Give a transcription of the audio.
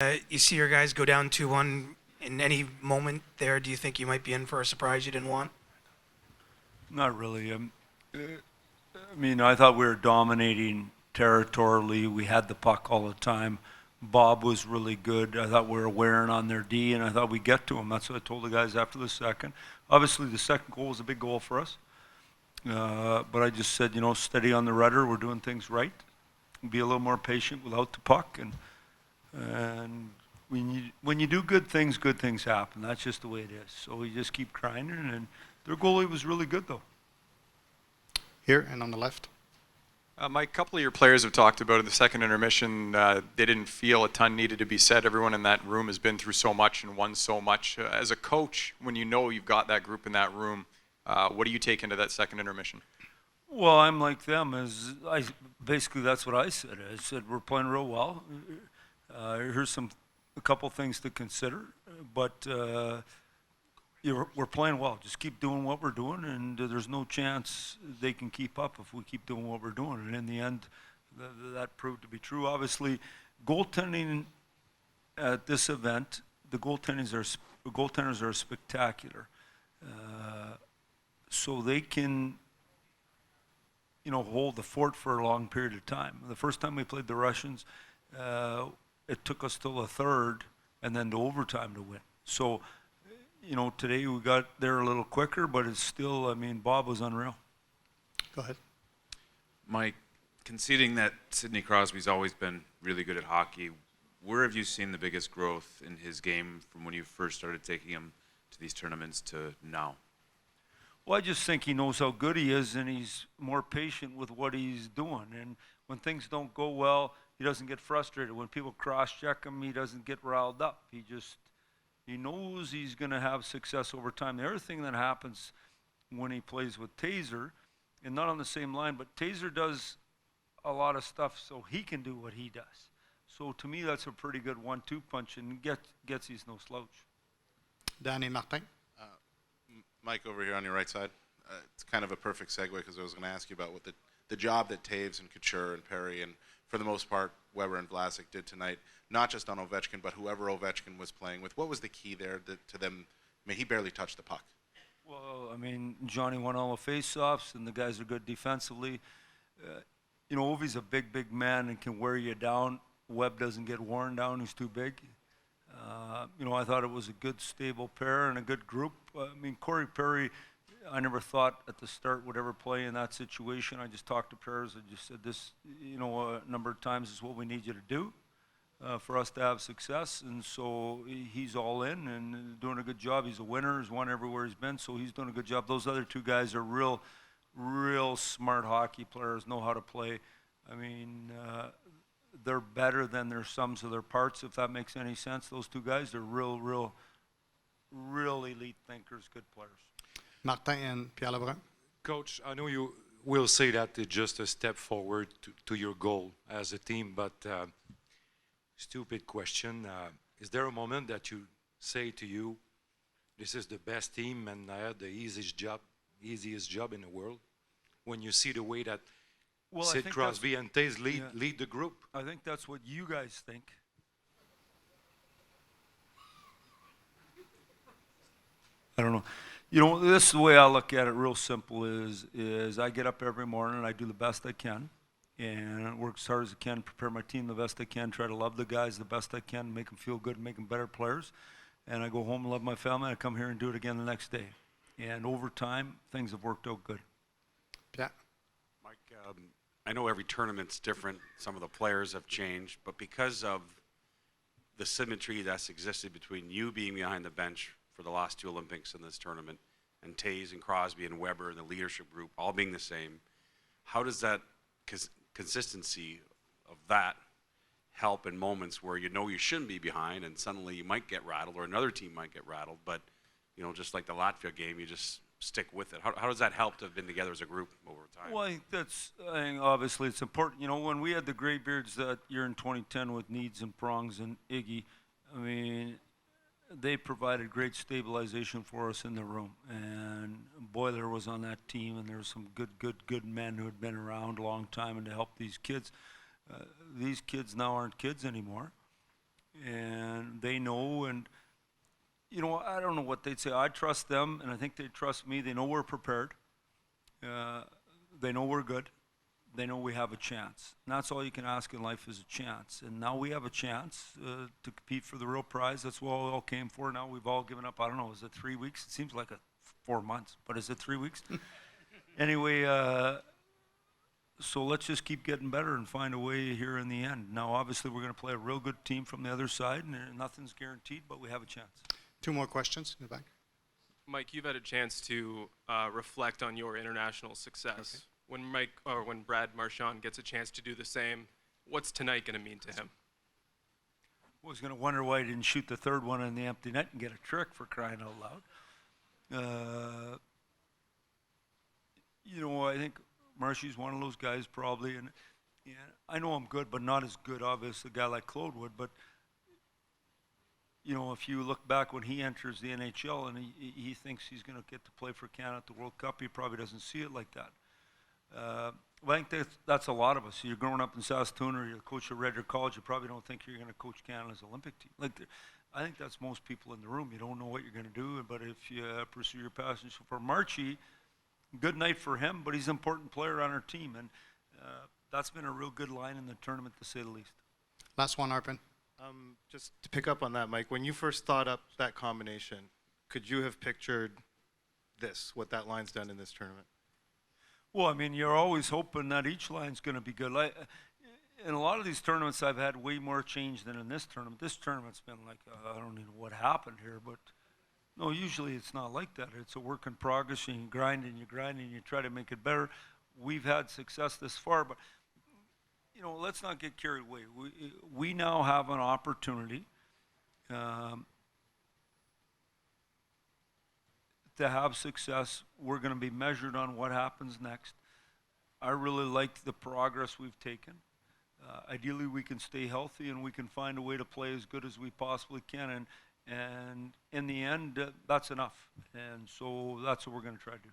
You see your guys go down 2-1 in any moment there. Do you think you might be in for a surprise you didn't want? Not really. I thought we were dominating territorially. We had the puck all the time. Bob was really good. I thought we were wearing on their D, and I thought we'd get to them. That's what I told the guys after the second. Obviously, the second goal was a big goal for us. But I just said, steady on the rudder. We're doing things right. Be a little more patient without the puck, and when you do good things happen. That's just the way it is. So we just keep grinding, and their goalie was really good, though. Here and on the left. Mike, a couple of your players have talked about in the second intermission, they didn't feel a ton needed to be said. Everyone in that room has been through so much and won so much. As a coach, when you know you've got that group in that room, what do you take into that second intermission? Well, I'm like them. Basically, that's what I said. I said, we're playing real well. Here's a couple things to consider, but we're playing well. Just keep doing what we're doing, and there's no chance they can keep up if we keep doing what we're doing. And in the end, that proved to be true. Obviously, goaltending at this event, the goaltenders are spectacular. So they can, hold the fort for a long period of time. The first time we played the Russians, it took us till the third and then to overtime to win. So, today we got there a little quicker, but it's still, Bob was unreal. Go ahead. Mike, conceding that Sidney Crosby's always been really good at hockey, where have you seen the biggest growth in his game from when you first started taking him to these tournaments to now? Well, I just think he knows how good he is, and he's more patient with what he's doing. And when things don't go well, he doesn't get frustrated. When people cross-check him, he doesn't get riled up. He knows he's going to have success over time. The other thing that happens when he plays with Taser, and not on the same line, but Taser does a lot of stuff so he can do what he does. So to me, that's a pretty good 1-2 punch, and Getsy's no slouch. Danny Martin. Mike, over here on your right side. It's kind of a perfect segue because I was going to ask you about what the job that Taves and Couture and Perry and, for the most part, Weber and Vlasic did tonight, not just on Ovechkin, but whoever Ovechkin was playing with. What was the key there to them? He barely touched the puck. Well, Johnny won all the face-offs, and the guys are good defensively. Ovi's a big man and can wear you down. Webb doesn't get worn down. He's too big. I thought it was a good, stable pair and a good group. Corey Perry, I never thought at the start would ever play in that situation. I just talked to Perez. I just said this, a number of times is what we need you to do for us to have success. And so he's all in and doing a good job. He's a winner. He's won everywhere he's been, so he's doing a good job. Those other two guys are real smart hockey players, know how to play. They're better than their sums of their parts, if that makes any sense. Those two guys, they're real elite thinkers, good players. Martin and Pierre Lebrun. Coach, I know you will say that it's just a step forward to your goal as a team, but stupid question. Is there a moment that you say to you, this is the best team and I had the easiest job in the world? When you see the way that Sid Crosby and Taze lead the group. I think that's what you guys think. I don't know. This is the way I look at it, real simple, is I get up every morning and I do the best I can. And I work as hard as I can, prepare my team the best I can, try to love the guys the best I can, make them feel good, make them better players. And I go home and love my family, and I come here and do it again the next day. And over time, things have worked out good. Yeah. Mike, I know every tournament's different. Some of the players have changed, but because of the symmetry that's existed between you being behind the bench for the last two Olympics in this tournament, and Taze and Crosby and Weber and the leadership group all being the same, how does that consistency of that help in moments where you know you shouldn't be behind and suddenly you might get rattled or another team might get rattled, but just like the Latvia game, you just stick with it? How does that help to have been together as a group over time? Well, I think obviously it's important. When we had the Greybeards that year in 2010 with Needs and Prongs and Iggy, they provided great stabilization for us in the room. And Boiler was on that team, and there were some good men who had been around a long time and to help these kids. These kids now aren't kids anymore. and they know. And you know, I don't know what they'd say. I trust them, and I think they trust me. They know we're prepared. They know we're good. They know we have a chance. And that's all you can ask in life is a chance. And now we have a chance to compete for the real prize. That's what we all came for. Now we've all given up. I don't know, is it 3 weeks? It seems like 4 months, but is it 3 weeks? Anyway, so let's just keep getting better and find a way here in the end. Now, obviously, we're going to play a real good team from the other side, and nothing's guaranteed, but we have a chance. 2 more questions in the back. Mike, you've had a chance to reflect on your international success. Okay. When Brad Marchand gets a chance to do the same, what's tonight going to mean to him? I was going to wonder why he didn't shoot the third one in the empty net and get a trick, for crying out loud. You know, I think Marshy's one of those guys probably, and I know I'm good, but not as good, obviously, a guy like Claude would. But you know, if you look back when he enters the NHL and he thinks he's going to get to play for Canada at the World Cup, he probably doesn't see it like that. Well, I think that's a lot of us. You're growing up in Saskatoon or you're a coach at Red Deer College, you probably don't think you're going to coach Canada's Olympic team. Like, I think that's most people in the room. You don't know what you're going to do, but if you pursue your passion. So for Marchie, good night for him, but he's an important player on our team, and that's been a real good line in the tournament, to say the least. Last one, Arpin. Just to pick up on that, Mike, when you first thought up that combination, could you have pictured what that line's done in this tournament? Well, I mean, you're always hoping that each line's going to be good. Like, in a lot of these tournaments, I've had way more change than in this tournament. This tournament's been like, I don't know what happened here, but no, usually it's not like that. It's a work in progress, and you grind and you try to make it better. We've had success this far, but you know, let's not get carried away. We now have an opportunity to have success. We're going to be measured on what happens next. I really like the progress we've taken. Ideally, we can stay healthy and we can find a way to play as good as we possibly can. And in the end, that's enough. And so that's what we're going to try to do.